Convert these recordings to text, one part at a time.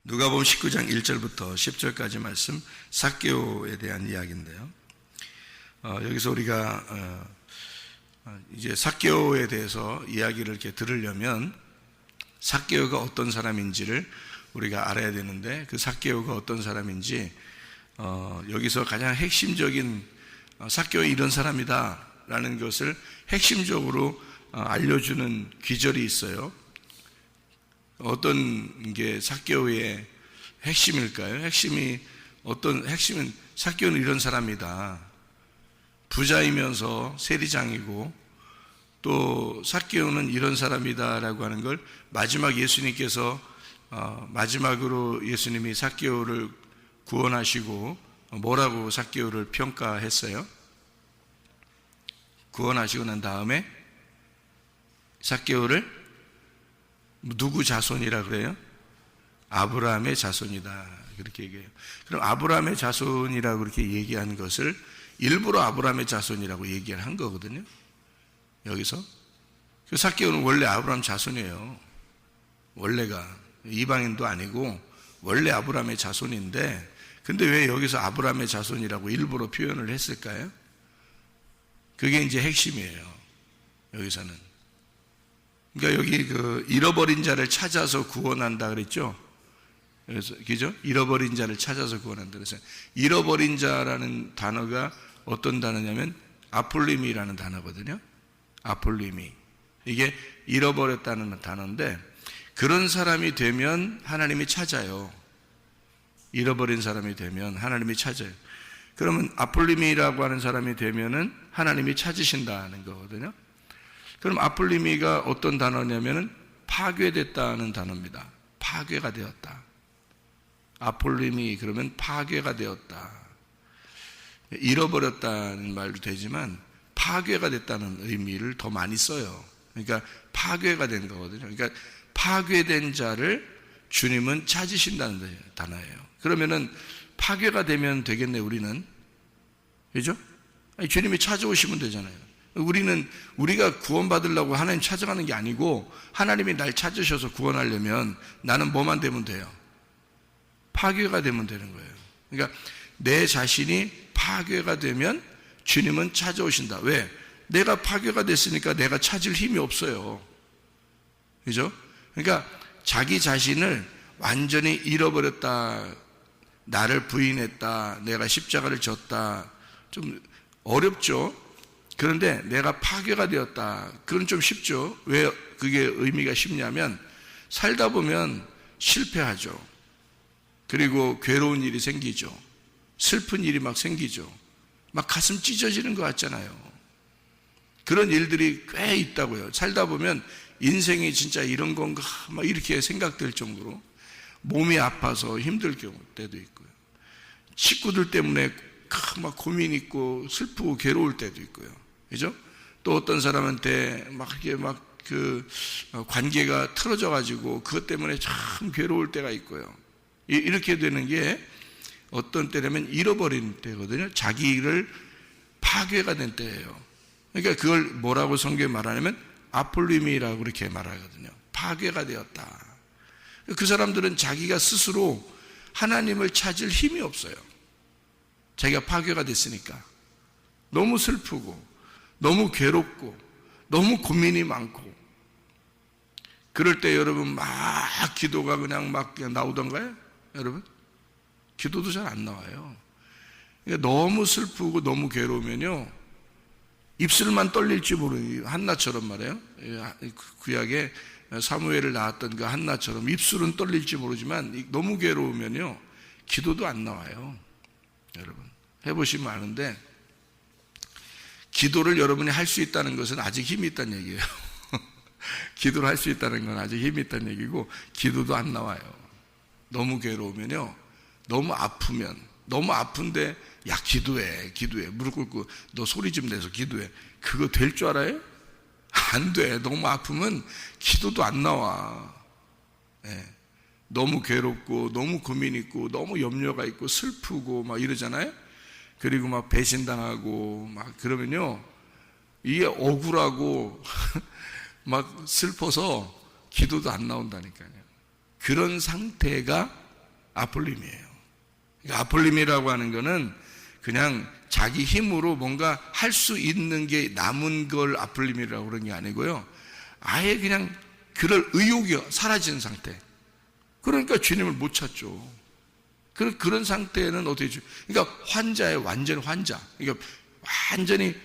누가복음 19장 1절부터 10절까지 말씀 삭개오에 대한 이야기인데요. 여기서 우리가 이제 삭개오에 대해서 이야기를 이렇게 들으려면 삭개오가 어떤 사람인지를 우리가 알아야 되는데, 그 삭개오가 어떤 사람인지 여기서 가장 핵심적인 삭개오 이런 사람이다라는 것을 핵심적으로 알려주는 귀절이 있어요. 어떤 게 삭개오의 핵심일까요? 핵심은 삭개오는 이런 사람이다. 부자이면서 세리장이고, 또 삭개오는 이런 사람이다라고 하는 걸 예수님께서 마지막으로 예수님이 삭개오를 구원하시고 뭐라고 삭개오를 평가했어요? 구원하시고 난 다음에 삭개오를 누구 자손이라 그래요? 아브라함의 자손이다, 그렇게 얘기해요. 그럼 아브라함의 자손이라고 그렇게 얘기한 것을 일부러 아브라함의 자손이라고 얘기를 한 거거든요. 여기서 삭개오는 원래 아브라함 자손이에요. 원래가 이방인도 아니고 원래 아브라함의 자손인데, 근데 왜 여기서 아브라함의 자손이라고 일부러 표현을 했을까요? 그게 이제 핵심이에요, 여기서는. 그러니까 여기 잃어버린 자를 찾아서 구원한다 그랬죠? 그래서, 그죠? 잃어버린 자를 찾아서 구원한다. 그래서 잃어버린 자라는 단어가 어떤 단어냐면 아폴리미라는 단어거든요. 아폴리미. 이게 잃어버렸다는 단어인데, 그런 사람이 되면 하나님이 찾아요. 잃어버린 사람이 되면 하나님이 찾아요. 그러면 아폴리미라고 하는 사람이 되면은 하나님이 찾으신다는 거거든요. 그럼 아폴리미가 어떤 단어냐면은 파괴됐다는 단어입니다. 파괴가 되었다. 아폴리미 그러면 파괴가 되었다. 잃어버렸다는 말도 되지만 파괴가 됐다는 의미를 더 많이 써요. 그러니까 파괴가 된 거거든요. 그러니까 파괴된 자를 주님은 찾으신다는 단어예요. 그러면은 파괴가 되면 되겠네, 우리는. 그죠? 주님이 찾아오시면 되잖아요. 우리가 구원받으려고 하나님 찾아가는 게 아니고, 하나님이 날 찾으셔서 구원하려면 나는 뭐만 되면 돼요? 파괴가 되면 되는 거예요. 그러니까 내 자신이 파괴가 되면 주님은 찾아오신다. 왜? 내가 파괴가 됐으니까 내가 찾을 힘이 없어요. 그죠? 그러니까 자기 자신을 완전히 잃어버렸다, 나를 부인했다, 내가 십자가를 졌다, 좀 어렵죠? 그런데 내가 파괴가 되었다, 그건 좀 쉽죠. 왜 그게 의미가 쉽냐면, 살다 보면 실패하죠. 그리고 괴로운 일이 생기죠. 슬픈 일이 막 생기죠. 막 가슴 찢어지는 것 같잖아요. 그런 일들이 꽤 있다고요. 살다 보면 인생이 진짜 이런 건가 막 이렇게 생각될 정도로 몸이 아파서 힘들 때도 있고요. 식구들 때문에 막 고민 있고 슬프고 괴로울 때도 있고요. 그죠? 또 어떤 사람한테 관계가 틀어져 가지고 그것 때문에 참 괴로울 때가 있고요. 이렇게 되는 게 어떤 때라면 잃어버린 때거든요. 자기를 파괴가 된 때예요. 그러니까 그걸 뭐라고 성경에 말하냐면 아폴리미라고 그렇게 말하거든요. 파괴가 되었다. 그 사람들은 자기가 스스로 하나님을 찾을 힘이 없어요. 자기가 파괴가 됐으니까. 너무 슬프고 너무 괴롭고 너무 고민이 많고, 그럴 때 여러분 막 기도가 그냥 나오던가요? 여러분? 기도도 잘 안 나와요. 그러니까 너무 슬프고 너무 괴로우면요, 입술만 떨릴지 모르는, 한나처럼 말이에요. 구약에 사무엘을 낳았던 그 한나처럼 입술은 떨릴지 모르지만 너무 괴로우면요, 기도도 안 나와요. 여러분 해보시면 아는데, 기도를 여러분이 할 수 있다는 것은 아직 힘이 있다는 얘기예요. 기도를 할 수 있다는 건 아직 힘이 있다는 얘기고, 기도도 안 나와요. 너무 괴로우면요, 너무 아프면, 너무 아픈데 야 기도해 무릎 꿇고 너 소리 좀 내서 기도해, 그거 될 줄 알아요? 안 돼. 너무 아프면 기도도 안 나와. 네. 너무 괴롭고 너무 고민 있고 너무 염려가 있고 슬프고 막 이러잖아요. 그리고 막 배신당하고 막 그러면요, 이게 억울하고 막 슬퍼서 기도도 안 나온다니까요. 그런 상태가 아폴림이에요. 그러니까 아폴림이라고 하는 거는 그냥 자기 힘으로 뭔가 할 수 있는 게 남은 걸 아폴림이라고 그런 게 아니고요. 아예 그냥 그럴 의욕이 사라진 상태. 그러니까 주님을 못 찾죠. 그런 상태는 어떻게 주? 그러니까 환자예요. 완전 환자. 그러니까 완전히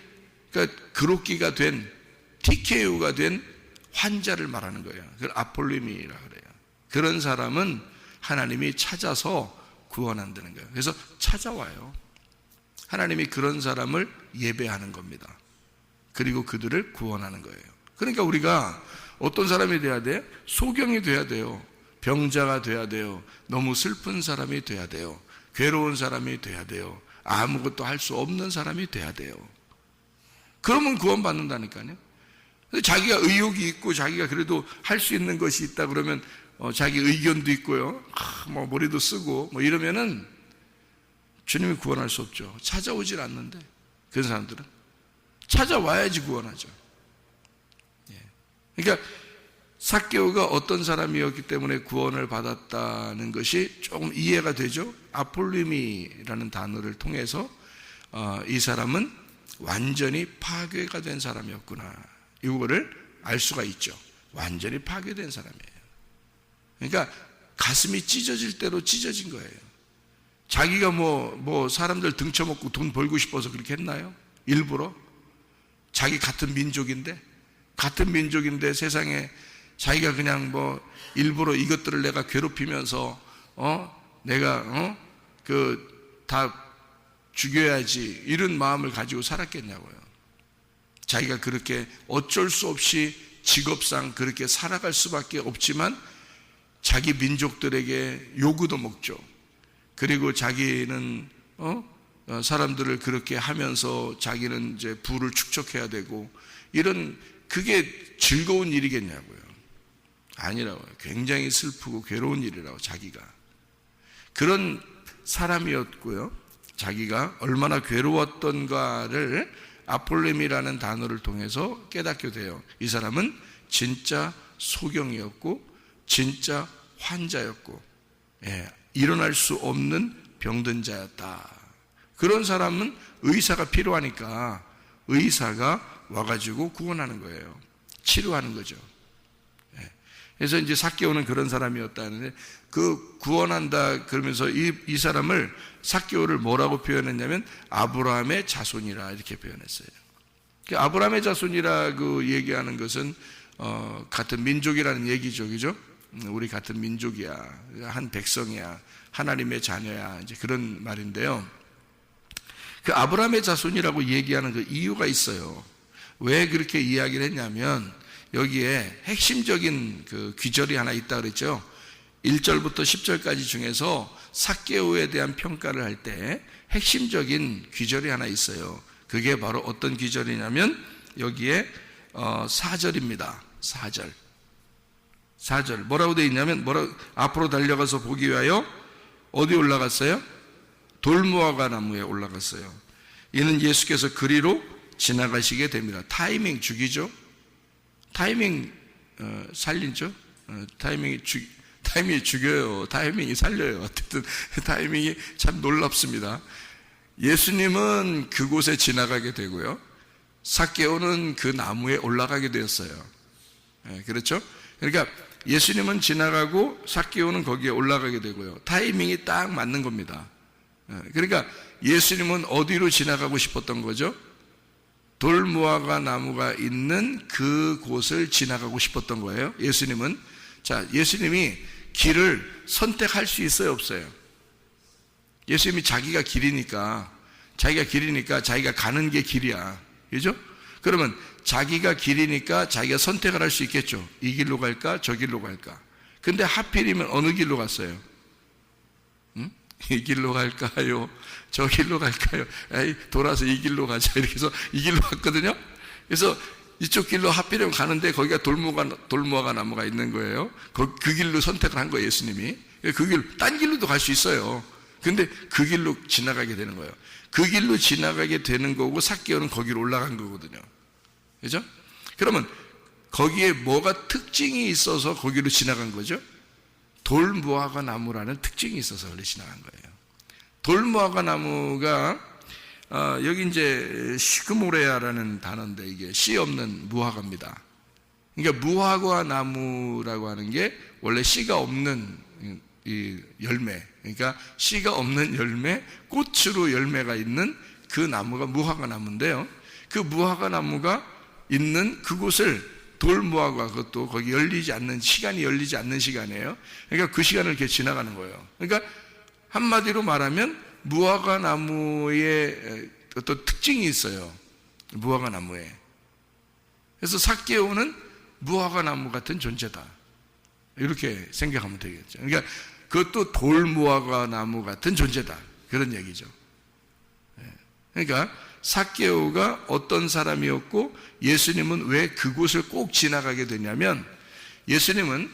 그러니까 그로기가 된 TKO가 된 환자를 말하는 거예요. 그걸 아폴림이라 그래요. 그런 사람은 하나님이 찾아서 구원한다는 거예요. 그래서 찾아와요. 하나님이 그런 사람을 예배하는 겁니다. 그리고 그들을 구원하는 거예요. 그러니까 우리가 어떤 사람이 돼야 돼? 소경이 돼야 돼요. 병자가 돼야 돼요. 너무 슬픈 사람이 돼야 돼요. 괴로운 사람이 돼야 돼요. 아무것도 할 수 없는 사람이 돼야 돼요. 그러면 구원받는다니까요. 자기가 의욕이 있고 자기가 그래도 할 수 있는 것이 있다 그러면 자기 의견도 있고요. 뭐 머리도 쓰고 뭐 이러면은 주님이 구원할 수 없죠. 찾아오질 않는데 그런 사람들은 찾아와야지 구원하죠. 그러니까 삭개오가 어떤 사람이었기 때문에 구원을 받았다는 것이 조금 이해가 되죠. 아폴림이라는 단어를 통해서 이 사람은 완전히 파괴가 된 사람이었구나, 이거를 알 수가 있죠. 완전히 파괴된 사람이에요. 그러니까 가슴이 찢어질 대로 찢어진 거예요. 자기가 뭐 사람들 등쳐먹고 돈 벌고 싶어서 그렇게 했나요? 일부러? 자기 같은 민족인데 세상에 자기가 그냥 뭐 일부러 이것들을 내가 괴롭히면서 내가 다 죽여야지 이런 마음을 가지고 살았겠냐고요. 자기가 그렇게 어쩔 수 없이 직업상 그렇게 살아갈 수밖에 없지만 자기 민족들에게 요구도 먹죠. 그리고 자기는 사람들을 그렇게 하면서 자기는 이제 부를 축적해야 되고 이런, 그게 즐거운 일이겠냐고요. 아니라고요. 굉장히 슬프고 괴로운 일이라고. 자기가 그런 사람이었고요. 자기가 얼마나 괴로웠던가를 아폴렘이라는 단어를 통해서 깨닫게 돼요. 이 사람은 진짜 소경이었고 진짜 환자였고 일어날 수 없는 병든 자였다. 그런 사람은 의사가 필요하니까 의사가 와가지고 구원하는 거예요. 치료하는 거죠. 그래서 이제 삭개오는 그런 사람이었다는데, 그 구원한다 그러면서 이 사람을, 삭개오를 뭐라고 표현했냐면 아브라함의 자손이라 이렇게 표현했어요. 아브라함의 자손이라고 얘기하는 것은 같은 민족이라는 얘기죠, 그죠? 우리 같은 민족이야, 한 백성이야, 하나님의 자녀야, 이제 그런 말인데요. 그 아브라함의 자손이라고 얘기하는 그 이유가 있어요. 왜 그렇게 이야기를 했냐면 여기에 핵심적인 그 귀절이 하나 있다 그랬죠. 1절부터 10절까지 중에서 삭개오에 대한 평가를 할 때 핵심적인 귀절이 하나 있어요. 그게 바로 어떤 귀절이냐면 여기에 4절입니다. 4절 뭐라고 되어 있냐면, 앞으로 달려가서 보기 위하여 어디 올라갔어요? 돌무화과 나무에 올라갔어요. 이는 예수께서 그리로 지나가시게 됩니다. 타이밍 죽이죠. 타이밍 살리죠. 타이밍이 죽여요. 타이밍이 살려요. 어쨌든 타이밍이 참 놀랍습니다. 예수님은 그곳에 지나가게 되고요, 삭개오는 그 나무에 올라가게 되었어요. 그렇죠? 그러니까 예수님은 지나가고 삭개오는 거기에 올라가게 되고요. 타이밍이 딱 맞는 겁니다. 그러니까 예수님은 어디로 지나가고 싶었던 거죠? 돌무화과 나무가 있는 그 곳을 지나가고 싶었던 거예요. 예수님은. 자, 예수님이 길을 선택할 수 있어요, 없어요? 예수님이 자기가 길이니까 자기가 가는 게 길이야, 그죠? 그러면 자기가 길이니까 자기가 선택을 할 수 있겠죠. 이 길로 갈까 저 길로 갈까. 근데 하필이면 어느 길로 갔어요? 이 길로 갈까요 저 길로 갈까요? 에이, 돌아서 이 길로 가자, 이렇게 해서 이 길로 갔거든요. 그래서 이쪽 길로 하필이면 가는데 거기가 돌무화과 나무가 있는 거예요. 그 길로 선택을 한 거예요, 예수님이. 그 길, 딴 길로도 갈 수 있어요. 근데 그 길로 지나가게 되는 거예요. 그 길로 지나가게 되는 거고 삭개오는 거기로 올라간 거거든요. 그죠? 그러면 거기에 뭐가 특징이 있어서 거기로 지나간 거죠? 돌무화과 나무라는 특징이 있어서 그래 지나간 거예요. 돌무화과 나무가 여기 이제 시그모레아라는 단어인데 이게 씨 없는 무화과입니다. 그러니까 무화과 나무라고 하는 게 원래 씨가 없는 이 열매, 그러니까 씨가 없는 열매, 꽃으로 열매가 있는 그 나무가 무화과 나무인데요. 그 무화과 나무가 있는 그곳을 돌무화과, 그것도 거기 열리지 않는 시간이 열리지 않는 시간이에요. 그러니까 그 시간을 이렇게 지나가는 거예요. 그러니까 한마디로 말하면 무화과 나무의 어떤 특징이 있어요. 무화과 나무에. 그래서 삭개오는 무화과 나무 같은 존재다. 이렇게 생각하면 되겠죠. 그러니까 그것도 돌무화과 나무 같은 존재다. 그런 얘기죠. 그러니까 삭개오가 어떤 사람이었고 예수님은 왜 그곳을 꼭 지나가게 되냐면 예수님은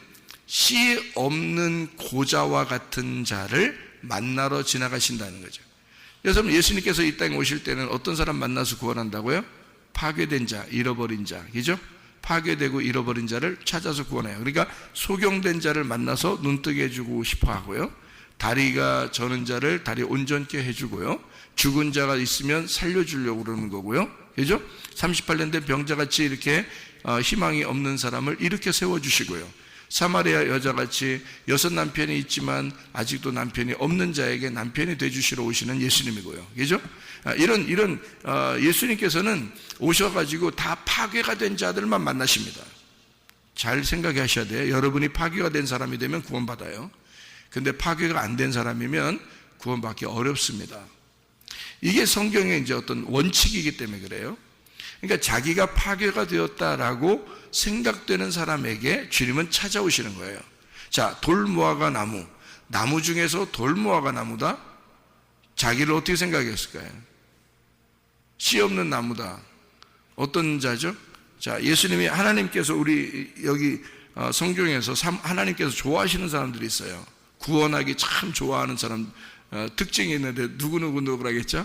씨 없는 고자와 같은 자를 만나러 지나가신다는 거죠. 여러분, 예수님께서 이 땅에 오실 때는 어떤 사람 만나서 구원한다고요? 파괴된 자, 잃어버린 자, 그죠? 파괴되고 잃어버린 자를 찾아서 구원해요. 그러니까 소경된 자를 만나서 눈뜨게 해주고 싶어 하고요. 다리가 저는 자를 다리 온전케 해주고요. 죽은 자가 있으면 살려주려고 그러는 거고요. 그죠? 38년 된 병자같이 이렇게 희망이 없는 사람을 일으켜 세워주시고요. 사마리아 여자같이 6 남편이 있지만 아직도 남편이 없는 자에게 남편이 되주시러 오시는 예수님이고요. 그죠? 이런 예수님께서는 오셔가지고 다 파괴가 된 자들만 만나십니다. 잘 생각하셔야 돼요. 여러분이 파괴가 된 사람이 되면 구원받아요. 근데 파괴가 안 된 사람이면 구원받기 어렵습니다. 이게 성경의 이제 어떤 원칙이기 때문에 그래요. 그러니까 자기가 파괴가 되었다라고 생각되는 사람에게 주님은 찾아오시는 거예요. 자, 돌무화과 나무 중에서 돌무화과 나무다? 자기를 어떻게 생각했을까요? 씨 없는 나무다. 어떤 자죠? 자, 예수님이 하나님께서 우리 여기 성경에서 하나님께서 좋아하시는 사람들이 있어요. 구원하기 참 좋아하는 사람 특징이 있는데 누구라겠죠?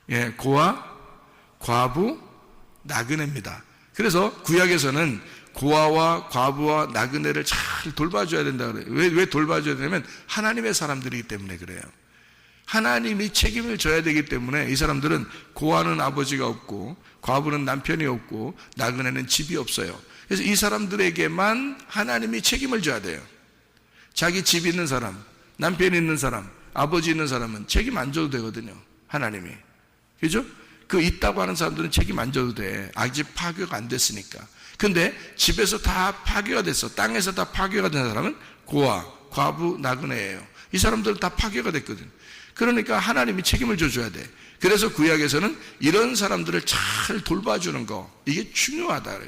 예, 고아, 과부, 나그네입니다. 그래서 구약에서는 고아와 과부와 나그네를 잘 돌봐줘야 된다 그래요. 왜 돌봐줘야 되냐면 하나님의 사람들이기 때문에 그래요. 하나님이 책임을 져야 되기 때문에 이 사람들은 고아는 아버지가 없고 과부는 남편이 없고 나그네는 집이 없어요. 그래서 이 사람들에게만 하나님이 책임을 져야 돼요. 자기 집 있는 사람, 남편이 있는 사람, 아버지 있는 사람은 책임 안 져도 되거든요. 하나님이. 그죠? 그 있다고 하는 사람들은 책임 안 져도 돼. 아직 파괴가 안 됐으니까. 근데 집에서 다 파괴가 됐어. 땅에서 다 파괴가 된 사람은 고아, 과부, 나그네예요. 이 사람들은 다 파괴가 됐거든. 그러니까 하나님이 책임을 져줘야 돼. 그래서 구약에서는 이런 사람들을 잘 돌봐주는 거, 이게 중요하다.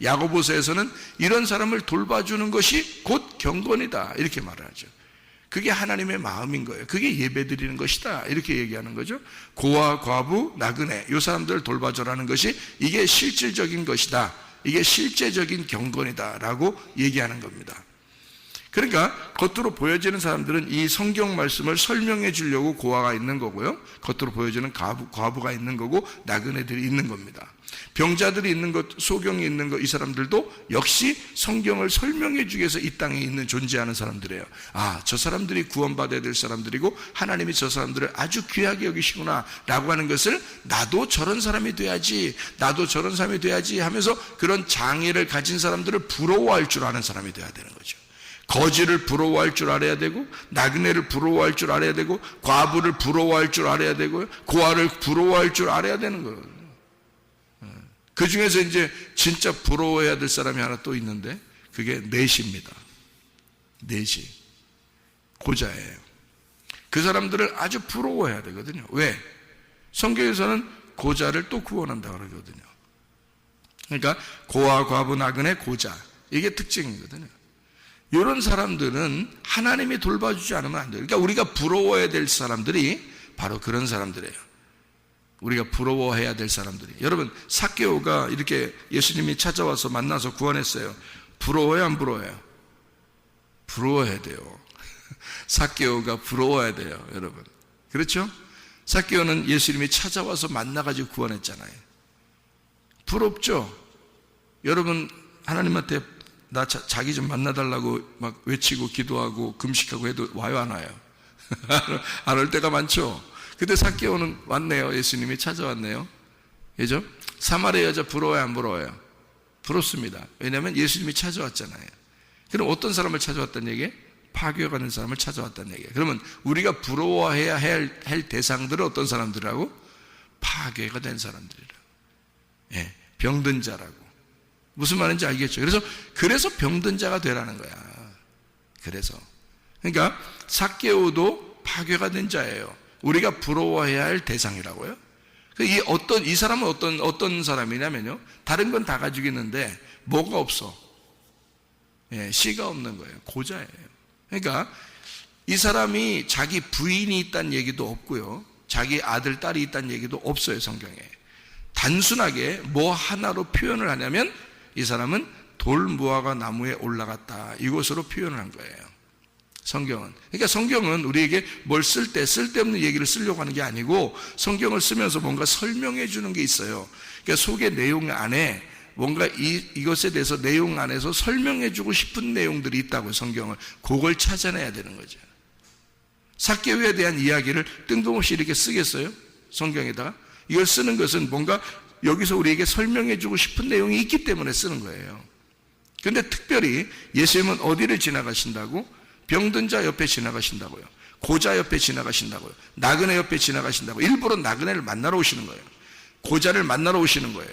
야고보서에서는 이런 사람을 돌봐주는 것이 곧 경건이다. 이렇게 말을 하죠. 그게 하나님의 마음인 거예요. 그게 예배드리는 것이다. 이렇게 얘기하는 거죠. 고아, 과부, 나그네, 이 사람들을 돌봐줘라는 것이 이게 실질적인 것이다. 이게 실제적인 경건이다. 라고 얘기하는 겁니다. 그러니까 겉으로 보여지는 사람들은 이 성경 말씀을 설명해 주려고 고아가 있는 거고요. 겉으로 보여지는 과부가 있는 거고 나그네들이 있는 겁니다. 병자들이 있는 것, 소경이 있는 것, 이 사람들도 역시 성경을 설명해 주기 위해서 이 땅에 있는 존재하는 사람들이에요. 아, 저 사람들이 구원받아야 될 사람들이고 하나님이 저 사람들을 아주 귀하게 여기시구나 라고 하는 것을 나도 저런 사람이 돼야지, 나도 저런 사람이 돼야지 하면서 그런 장애를 가진 사람들을 부러워할 줄 아는 사람이 돼야 되는 거죠. 거지를 부러워할 줄 알아야 되고, 나그네를 부러워할 줄 알아야 되고, 과부를 부러워할 줄 알아야 되고요, 고아를 부러워할 줄 알아야 되는 거예요. 그 중에서 이제 진짜 부러워해야 될 사람이 하나 또 있는데 그게 넷입니다. 넷이 고자예요. 그 사람들을 아주 부러워해야 되거든요. 왜? 성경에서는 고자를 또 구원한다고 그러거든요. 그러니까 고아, 과부, 나그네, 고자, 이게 특징이거든요. 이런 사람들은 하나님이 돌봐주지 않으면 안 돼요. 그러니까 우리가 부러워해야 될 사람들이 바로 그런 사람들이에요. 우리가 부러워해야 될 사람들이. 여러분, 삭개오가 이렇게 예수님이 찾아와서 만나서 구원했어요. 부러워요, 안 부러워요? 부러워해야 돼요. 삭개오가 부러워야 돼요, 여러분. 그렇죠? 삭개오는 예수님이 찾아와서 만나가지고 구원했잖아요. 부럽죠? 여러분, 하나님한테 나 자기 좀 만나달라고 막 외치고 기도하고 금식하고 해도 와요, 안 와요? 안 올 때가 많죠. 근데 삭개오는 왔네요. 예수님이 찾아왔네요. 그죠? 사마리아 여자 부러워요, 안 부러워요? 부럽습니다. 왜냐하면 예수님이 찾아왔잖아요. 그럼 어떤 사람을 찾아왔다는 얘기예요? 파괴가는 사람을 찾아왔다는 얘기예요. 그러면 우리가 부러워해야 할 대상들은 어떤 사람들이라고? 파괴가 된 사람들이라고. 예, 병든 자라고. 무슨 말인지 알겠죠? 그래서 병든 자가 되라는 거야. 그러니까 삭개오도 파괴가 된 자예요. 우리가 부러워해야 할 대상이라고요. 이 사람은 어떤 사람이냐면요. 다른 건 다 가지고 있는데 뭐가 없어? 예, 씨가 없는 거예요. 고자예요. 그러니까 이 사람이 자기 부인이 있다는 얘기도 없고요. 자기 아들, 딸이 있다는 얘기도 없어요, 성경에. 단순하게 뭐 하나로 표현을 하냐면 이 사람은 돌무화과 나무에 올라갔다. 이것으로 표현을 한 거예요. 성경은. 그러니까 성경은 우리에게 뭘 쓸데없는 얘기를 쓰려고 하는 게 아니고 성경을 쓰면서 뭔가 설명해 주는 게 있어요. 그러니까 속의 내용 안에 뭔가 이것에 대해서 내용 안에서 설명해 주고 싶은 내용들이 있다고요, 성경을. 그걸 찾아내야 되는 거죠. 삭개오에 대한 이야기를 뜬금없이 이렇게 쓰겠어요? 성경에다가? 이걸 쓰는 것은 뭔가 여기서 우리에게 설명해 주고 싶은 내용이 있기 때문에 쓰는 거예요. 그런데 특별히 예수님은 어디를 지나가신다고? 병든 자 옆에 지나가신다고요. 고자 옆에 지나가신다고요. 나그네 옆에 지나가신다고. 일부러 나그네를 만나러 오시는 거예요. 고자를 만나러 오시는 거예요.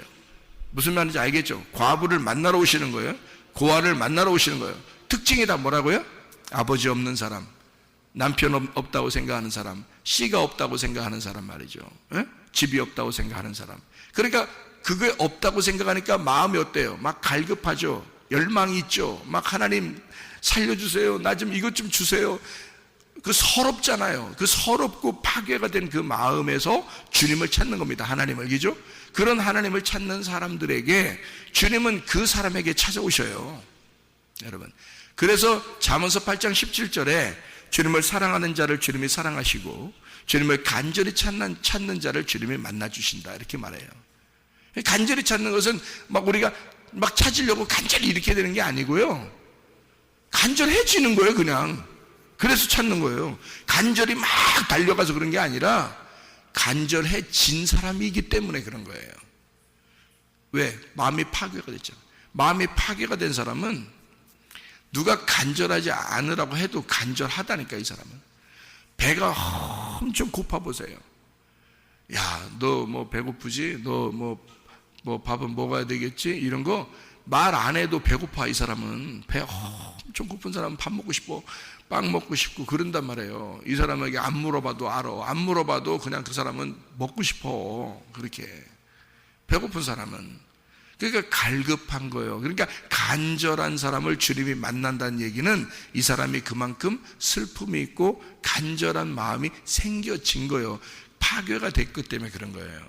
무슨 말인지 알겠죠? 과부를 만나러 오시는 거예요. 고아를 만나러 오시는 거예요. 특징이 다 뭐라고요? 아버지 없는 사람, 남편 없다고 생각하는 사람, 씨가 없다고 생각하는 사람 말이죠. 에? 집이 없다고 생각하는 사람. 그러니까 그게 없다고 생각하니까 마음이 어때요? 막 갈급하죠. 열망이 있죠. 막 하나님 살려주세요. 나 좀 이것 좀 주세요. 그 서럽잖아요. 그 서럽고 파괴가 된 그 마음에서 주님을 찾는 겁니다. 하나님을. 그죠? 그런 하나님을 찾는 사람들에게 주님은 그 사람에게 찾아오셔요. 여러분. 그래서 잠언서 8장 17절에 주님을 사랑하는 자를 주님이 사랑하시고 주님을 간절히 찾는 자를 주님이 만나주신다. 이렇게 말해요. 간절히 찾는 것은 막 우리가 막 찾으려고 간절히 이렇게 되는 게 아니고요. 간절해지는 거예요, 그냥. 그래서 찾는 거예요. 간절히 막 달려가서 그런 게 아니라 간절해진 사람이기 때문에 그런 거예요. 왜? 마음이 파괴가 됐잖아요. 마음이 파괴가 된 사람은 누가 간절하지 않으라고 해도 간절하다니까, 이 사람은. 배가 엄청 고파 보세요. 야, 너 뭐 배고프지? 너 뭐 밥은 먹어야 되겠지? 이런 거 말 안 해도 배고파. 이 사람은 배 엄청 고픈 사람은 밥 먹고 싶고 빵 먹고 싶고 그런단 말이에요. 이 사람에게 안 물어봐도 알아. 안 물어봐도 그냥 그 사람은 먹고 싶어. 그렇게 배고픈 사람은. 그러니까 갈급한 거예요. 그러니까 간절한 사람을 주님이 만난다는 얘기는 이 사람이 그만큼 슬픔이 있고 간절한 마음이 생겨진 거예요. 파괴가 됐기 때문에 그런 거예요.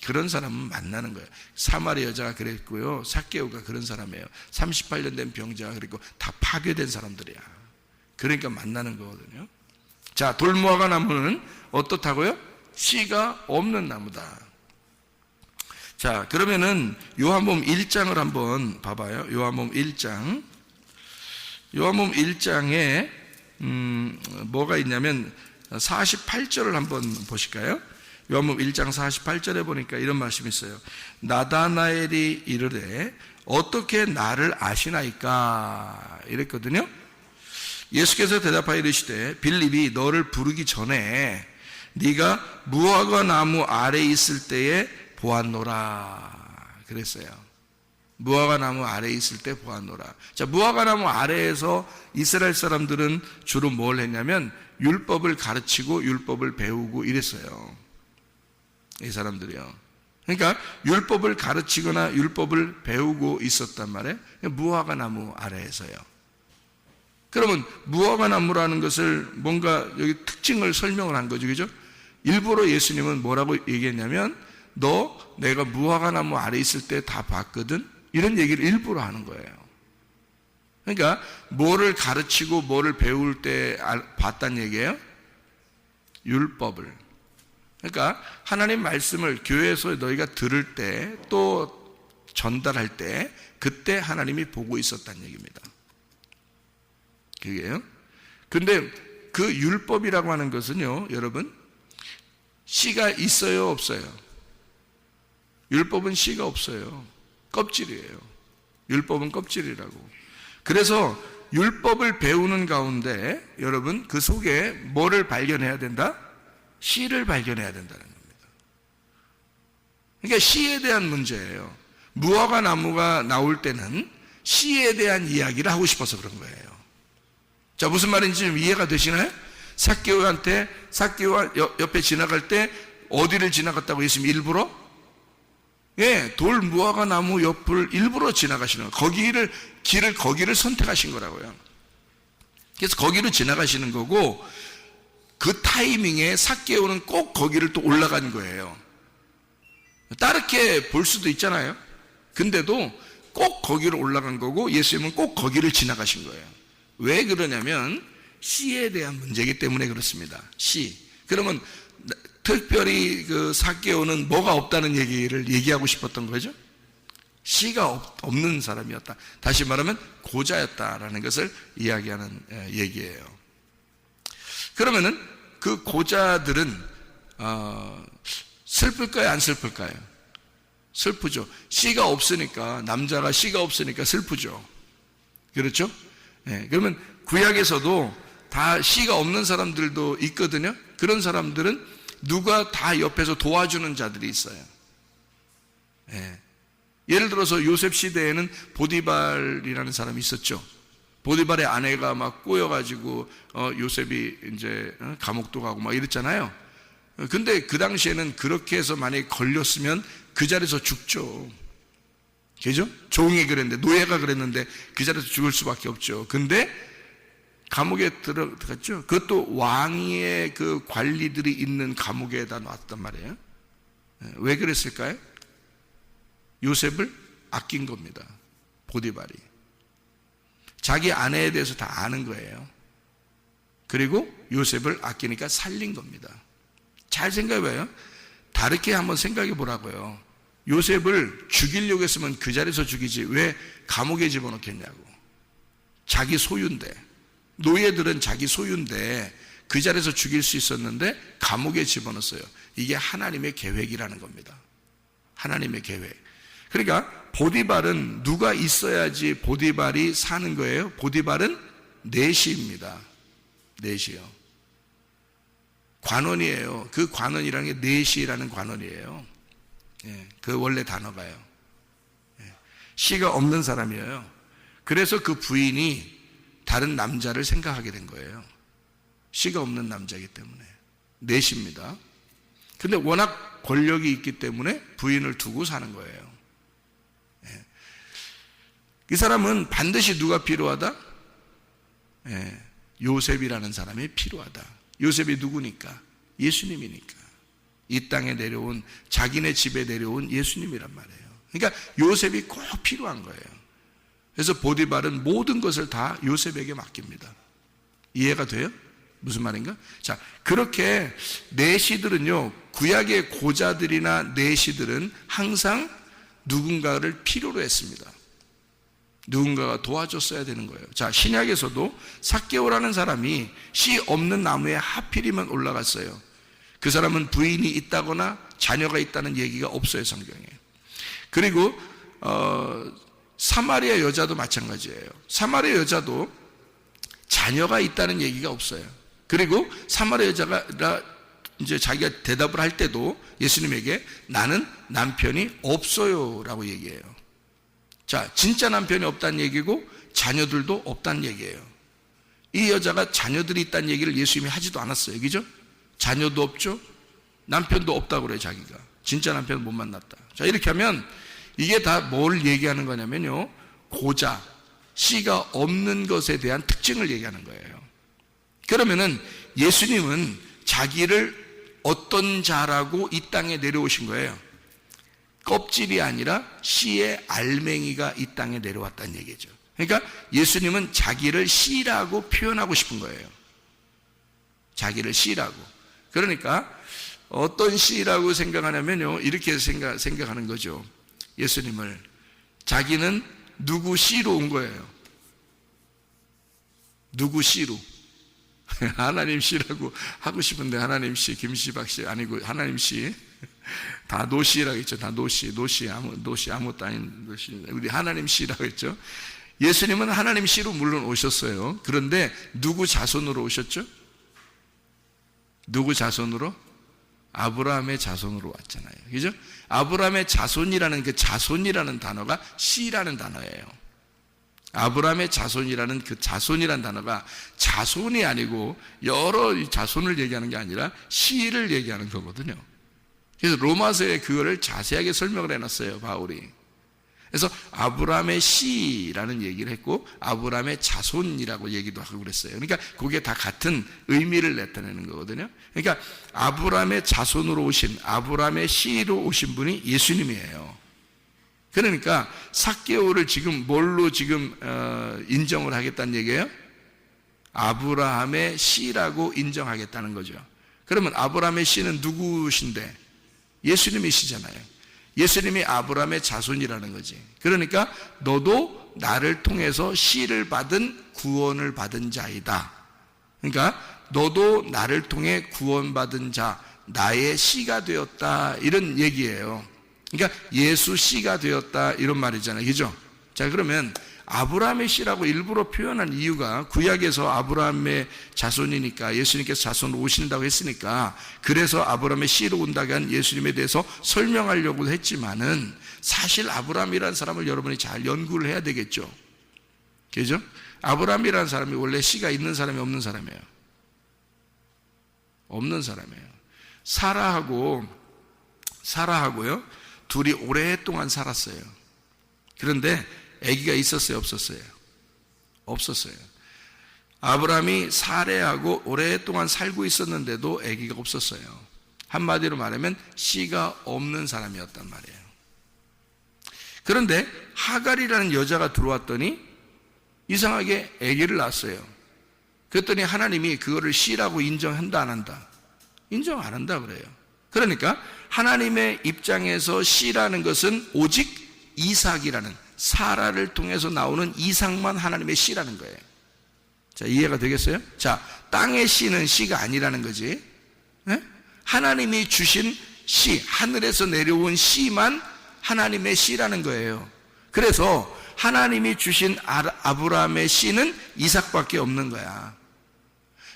그런 사람은 만나는 거예요. 사마리아 여자가 그랬고요. 삭개오가 그런 사람이에요. 38년 된 병자가 그랬고 다 파괴된 사람들이야. 그러니까 만나는 거거든요. 자, 돌무화과 나무는 어떻다고요? 씨가 없는 나무다. 자, 그러면은 요한복음 1장을 한번 봐봐요. 요한복음 1장. 요한복음 1장에 뭐가 있냐면 48절을 한번 보실까요? 요한복음 1장 48절에 보니까 이런 말씀이 있어요. 나다나엘이 이르되 어떻게 나를 아시나이까? 이랬거든요. 예수께서 대답하여 이르시되 빌립이 너를 부르기 전에 네가 무화과 나무 아래에 있을 때에 보았노라 그랬어요. 무화과 나무 아래에 있을 때 보았노라. 자, 무화과 나무 아래에서 이스라엘 사람들은 주로 뭘 했냐면 율법을 가르치고 율법을 배우고 이랬어요. 이 사람들이요. 그러니까 율법을 가르치거나 율법을 배우고 있었단 말이에요. 무화과 나무 아래에서요. 그러면 무화과 나무라는 것을 뭔가 여기 특징을 설명을 한 거죠. 그죠? 일부러 예수님은 뭐라고 얘기했냐면 내가 무화과 나무 아래 있을 때 다 봤거든? 이런 얘기를 일부러 하는 거예요. 그러니까 뭐를 가르치고 뭐를 배울 때 봤다는 얘기예요? 율법을. 그러니까 하나님 말씀을 교회에서 너희가 들을 때 또 전달할 때 그때 하나님이 보고 있었다는 얘기입니다. 그게요. 근데 그 율법이라고 하는 것은요, 여러분, 씨가 있어요, 없어요? 율법은 씨가 없어요. 껍질이에요. 율법은 껍질이라고. 그래서 율법을 배우는 가운데 여러분 그 속에 뭐를 발견해야 된다? 씨를 발견해야 된다는 겁니다. 그러니까 씨에 대한 문제예요. 무화과 나무가 나올 때는 씨에 대한 이야기를 하고 싶어서 그런 거예요. 자, 무슨 말인지 좀 이해가 되시나요? 삭개오가 옆에 지나갈 때 어디를 지나갔다고 예수님이 일부러? 예, 돌 무화과 나무 옆을 일부러 지나가시는 거예요. 길을 거기를 선택하신 거라고요. 그래서 거기로 지나가시는 거고, 그 타이밍에 삭개오는 꼭 거기를 또 올라간 거예요. 다르게 볼 수도 있잖아요. 근데도 꼭 거기로 올라간 거고, 예수님은 꼭 거기를 지나가신 거예요. 왜 그러냐면 씨에 대한 문제이기 때문에 그렇습니다. 씨. 그러면 특별히 그 삭개오는 뭐가 없다는 얘기를 얘기하고 싶었던 거죠? 씨가 없는 사람이었다. 다시 말하면 고자였다라는 것을 이야기하는 얘기예요. 그러면은 그 고자들은 슬플까요, 안 슬플까요? 슬프죠. 씨가 없으니까, 남자가 씨가 없으니까 슬프죠. 그렇죠? 네, 그러면 구약에서도 다 씨가 없는 사람들도 있거든요. 그런 사람들은 누가 다 옆에서 도와주는 자들이 있어요. 네. 예를 들어서 요셉 시대에는 보디발이라는 사람이 있었죠. 보디발의 아내가 막 꼬여가지고 요셉이 이제 감옥도 가고 막 이랬잖아요. 근데 그 당시에는 그렇게 해서 만약에 걸렸으면 그 자리에서 죽죠. 그죠? 종이 그랬는데, 노예가 그랬는데 그 자리에서 죽을 수밖에 없죠. 근데 감옥에 들어갔죠. 그것도 왕의 그 관리들이 있는 감옥에다 놨단 말이에요. 왜 그랬을까요? 요셉을 아낀 겁니다. 보디발이. 자기 아내에 대해서 다 아는 거예요. 그리고 요셉을 아끼니까 살린 겁니다. 잘 생각해봐요. 다르게 한번 생각해 보라고요. 요셉을 죽이려고 했으면 그 자리에서 죽이지 왜 감옥에 집어넣겠냐고. 자기 소유인데, 노예들은 자기 소유인데 그 자리에서 죽일 수 있었는데 감옥에 집어넣었어요. 이게 하나님의 계획이라는 겁니다. 하나님의 계획. 그러니까 보디발은 누가 있어야지 보디발이 사는 거예요? 보디발은 내시입니다. 내시요. 관원이에요. 그 관원이라는 게 내시라는 관원이에요. 예, 그 원래 단어가요. 예, 씨가 없는 사람이에요. 그래서 그 부인이 다른 남자를 생각하게 된 거예요. 씨가 없는 남자이기 때문에. 내시입니다. 근데 워낙 권력이 있기 때문에 부인을 두고 사는 거예요. 예. 이 사람은 반드시 누가 필요하다? 예, 요셉이라는 사람이 필요하다. 요셉이 누구니까? 예수님이니까. 이 땅에 내려온, 자기네 집에 내려온 예수님이란 말이에요. 그러니까 요셉이 꼭 필요한 거예요. 그래서 보디발은 모든 것을 다 요셉에게 맡깁니다. 이해가 돼요? 무슨 말인가? 자, 그렇게 내시들은요, 구약의 고자들이나 내시들은 항상 누군가를 필요로 했습니다. 누군가가 도와줬어야 되는 거예요. 자, 신약에서도 삭개오라는 사람이 씨 없는 나무에 하필이면 올라갔어요. 그 사람은 부인이 있다거나 자녀가 있다는 얘기가 없어요, 성경에. 그리고 사마리아 여자도 마찬가지예요. 사마리아 여자도 자녀가 있다는 얘기가 없어요. 그리고 사마리아 여자가 이제 자기가 대답을 할 때도 예수님에게 나는 남편이 없어요라고 얘기해요. 자, 진짜 남편이 없다는 얘기고 자녀들도 없다는 얘기예요. 이 여자가 자녀들이 있다는 얘기를 예수님이 하지도 않았어요. 그죠? 자녀도 없죠? 남편도 없다고 그래요, 자기가. 진짜 남편을 못 만났다. 자, 이렇게 하면 이게 다 뭘 얘기하는 거냐면요, 고자, 씨가 없는 것에 대한 특징을 얘기하는 거예요. 그러면은 예수님은 자기를 어떤 자라고 이 땅에 내려오신 거예요? 껍질이 아니라 씨의 알맹이가 이 땅에 내려왔다는 얘기죠. 그러니까 예수님은 자기를 씨라고 표현하고 싶은 거예요. 자기를 씨라고. 그러니까 어떤 씨라고 생각하냐면요, 이렇게 생각하는 거죠. 예수님을 자기는 누구 씨로 온 거예요. 누구 씨로. 하나님 씨라고 하고 싶은데 하나님 씨, 김씨박 씨 아니고 하나님 씨. 다 노씨라고 했죠. 다 노씨 아무것도 아닌 노씨. 우리 하나님 씨라고 했죠. 예수님은 하나님 씨로 물론 오셨어요. 그런데 누구 자손으로 오셨죠? 누구 자손으로? 아브라함의 자손으로 왔잖아요. 그죠? 아브라함의 자손이라는 그 자손이라는 단어가 씨라는 단어예요. 아브라함의 자손이라는 그 자손이라는 단어가 자손이 아니고 여러 자손을 얘기하는 게 아니라 씨를 얘기하는 거거든요. 그래서 로마서에 그거를 자세하게 설명을 해놨어요, 바울이. 그래서 아브라함의 씨라는 얘기를 했고 아브라함의 자손이라고 얘기도 하고 그랬어요. 그러니까 그게 다 같은 의미를 나타내는 거거든요. 그러니까 아브라함의 자손으로 오신, 아브라함의 씨로 오신 분이 예수님이에요. 그러니까 삭개오를 지금 뭘로 지금 인정을 하겠다는 얘기예요? 아브라함의 씨라고 인정하겠다는 거죠. 그러면 아브라함의 씨는 누구신데? 예수님이시잖아요. 예수님이 아브라함의 자손이라는 거지. 그러니까 너도 나를 통해서 씨를 받은 구원을 받은 자이다. 그러니까 너도 나를 통해 구원받은 자, 나의 씨가 되었다, 이런 얘기예요. 그러니까 예수 씨가 되었다, 이런 말이잖아요. 그죠? 자, 그러면 아브라함의 씨라고 일부러 표현한 이유가 구약에서 아브라함의 자손이니까 예수님께서 자손으로 오신다고 했으니까 그래서 아브라함의 씨로 온다고 한 예수님에 대해서 설명하려고 했지만은 사실 아브라함이라는 사람을 여러분이 잘 연구를 해야 되겠죠. 그죠? 아브라함이라는 사람이 원래 씨가 있는 사람이 없는 사람이에요. 없는 사람이에요. 사라하고요 둘이 오랫동안 살았어요. 그런데 아기가 있었어요, 없었어요? 없었어요. 아브라함이 사레하고 오랫동안 살고 있었는데도 아기가 없었어요. 한마디로 말하면 씨가 없는 사람이었단 말이에요. 그런데 하갈이라는 여자가 들어왔더니 이상하게 아기를 낳았어요. 그랬더니 하나님이 그거를 씨라고 인정한다, 안 한다? 인정 안 한다 그래요. 그러니까 하나님의 입장에서 씨라는 것은 오직 이삭이라는, 사라를 통해서 나오는 이삭만 하나님의 씨라는 거예요. 자, 이해가 되겠어요? 자, 땅의 씨는 씨가 아니라는 거지. 네? 하나님이 주신 씨, 하늘에서 내려온 씨만 하나님의 씨라는 거예요. 그래서 하나님이 주신 아브라함의 씨는 이삭밖에 없는 거야.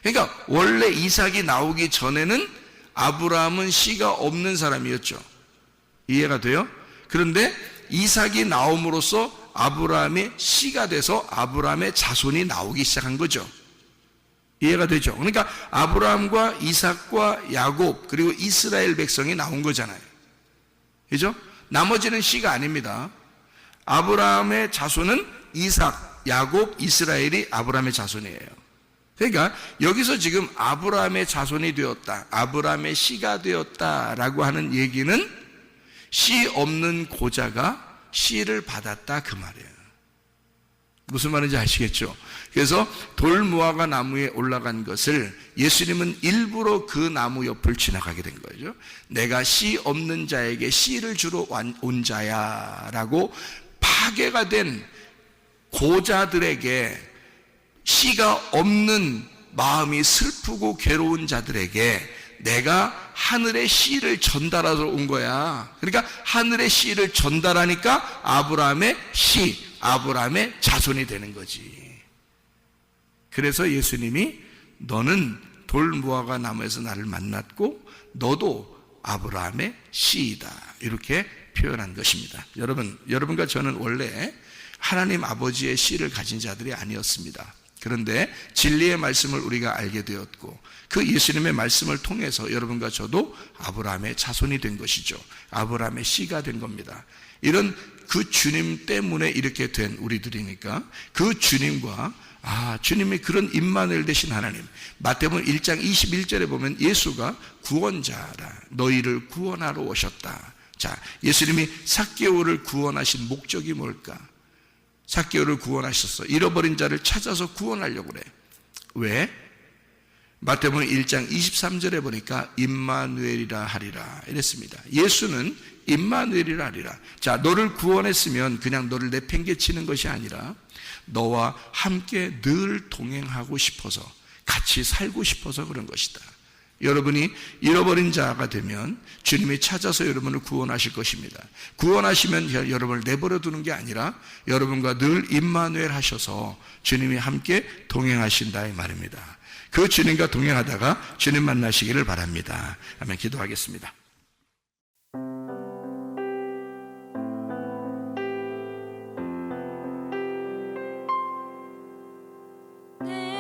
그러니까 원래 이삭이 나오기 전에는 아브라함은 씨가 없는 사람이었죠. 이해가 돼요? 그런데 이삭이 나옴으로써 아브라함의 씨가 돼서 아브라함의 자손이 나오기 시작한 거죠. 이해가 되죠? 그러니까 아브라함과 이삭과 야곱 그리고 이스라엘 백성이 나온 거잖아요. 그죠? 나머지는 씨가 아닙니다. 아브라함의 자손은 이삭, 야곱, 이스라엘이 아브라함의 자손이에요. 그러니까 여기서 지금 아브라함의 자손이 되었다, 아브라함의 씨가 되었다라고 하는 얘기는 씨 없는 고자가 씨를 받았다, 그 말이에요. 무슨 말인지 아시겠죠? 그래서 돌무화과 나무에 올라간 것을 예수님은 일부러 그 나무 옆을 지나가게 된 거죠. 내가 씨 없는 자에게 씨를 주러 온 자야 라고 파괴가 된 고자들에게, 씨가 없는 마음이 슬프고 괴로운 자들에게 내가 하늘의 씨를 전달하러 온 거야. 그러니까 하늘의 씨를 전달하니까 아브라함의 씨, 아브라함의 자손이 되는 거지. 그래서 예수님이 너는 돌무화과 나무에서 나를 만났고 너도 아브라함의 씨이다, 이렇게 표현한 것입니다. 여러분과 저는 원래 하나님 아버지의 씨를 가진 자들이 아니었습니다. 그런데 진리의 말씀을 우리가 알게 되었고 그 예수님의 말씀을 통해서 여러분과 저도 아브라함의 자손이 된 것이죠. 아브라함의 씨가 된 겁니다. 이런 그 주님 때문에 이렇게 된 우리들이니까 그 주님과 주님이 그런 임마누엘 되신 하나님, 마태복음 1장 21절에 보면 예수가 구원자라, 너희를 구원하러 오셨다. 자, 예수님이 삭개오를 구원하신 목적이 뭘까? 삭개오를 구원하셨어. 잃어버린 자를 찾아서 구원하려고 그래. 왜? 마태복음 1장 23절에 보니까 임마누엘이라 하리라 이랬습니다. 예수는 임마누엘이라 하리라. 자, 너를 구원했으면 그냥 너를 내팽개치는 것이 아니라 너와 함께 늘 동행하고 싶어서, 같이 살고 싶어서 그런 것이다. 여러분이 잃어버린 자가 되면 주님이 찾아서 여러분을 구원하실 것입니다. 구원하시면 여러분을 내버려 두는 게 아니라 여러분과 늘 임마누엘 하셔서 주님이 함께 동행하신다 이 말입니다. 그 주님과 동행하다가 주님 만나시기를 바랍니다. 아멘. 기도하겠습니다. 내